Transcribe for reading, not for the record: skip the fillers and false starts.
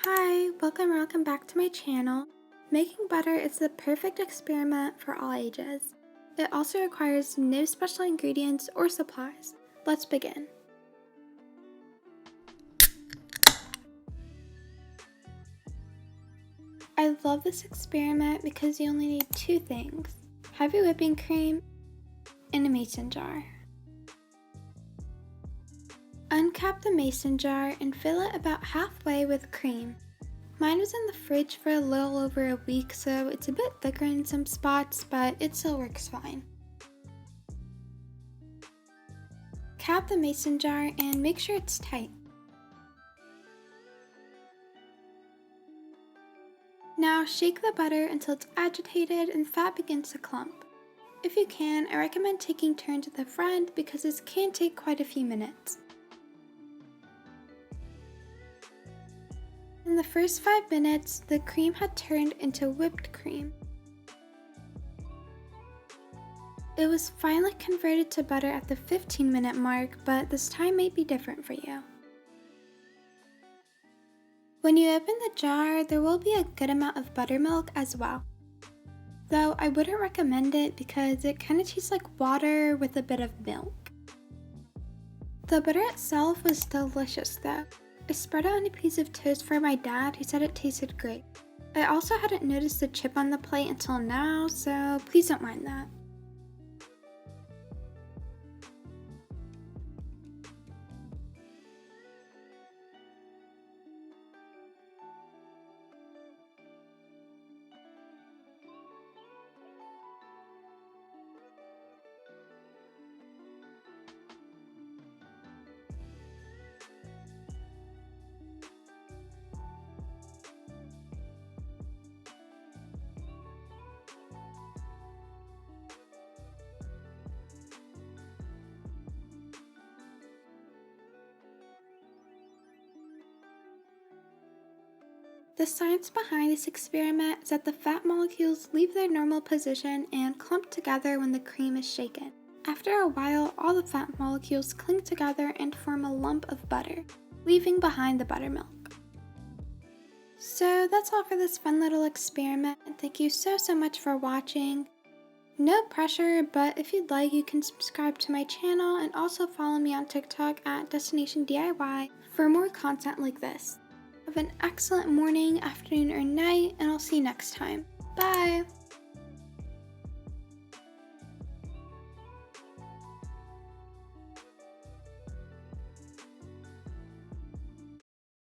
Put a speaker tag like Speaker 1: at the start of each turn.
Speaker 1: Hi, welcome back to my channel. Making butter is the perfect experiment for all ages. It also requires no special ingredients or supplies. Let's begin. I love this experiment because you only need two things: heavy whipping cream and a mason jar. Uncap the mason jar and fill it about halfway with cream. Mine was in the fridge for a little over a week, so it's a bit thicker in some spots, but it still works fine. Cap the mason jar and make sure it's tight. Now shake the butter until it's agitated and fat begins to clump. If you can, I recommend taking turns at the front because this can take quite a few minutes. In the first 5 minutes, the cream had turned into whipped cream. It was finally converted to butter at the 15-minute mark, but this time may be different for you. When you open the jar, there will be a good amount of buttermilk as well. Though I wouldn't recommend it because it kind of tastes like water with a bit of milk. The butter itself was delicious though. I spread it on a piece of toast for my dad who said it tasted great. I also hadn't noticed the chip on the plate until now, so please don't mind that. The science behind this experiment is that the fat molecules leave their normal position and clump together when the cream is shaken. After a while, all the fat molecules cling together and form a lump of butter, leaving behind the buttermilk. So that's all for this fun little experiment. Thank you so much for watching. No pressure, but if you'd like, you can subscribe to my channel and also follow me on TikTok at Destination DIY for more content like this. Have an excellent morning, afternoon, or night, and I'll see you next time. Bye!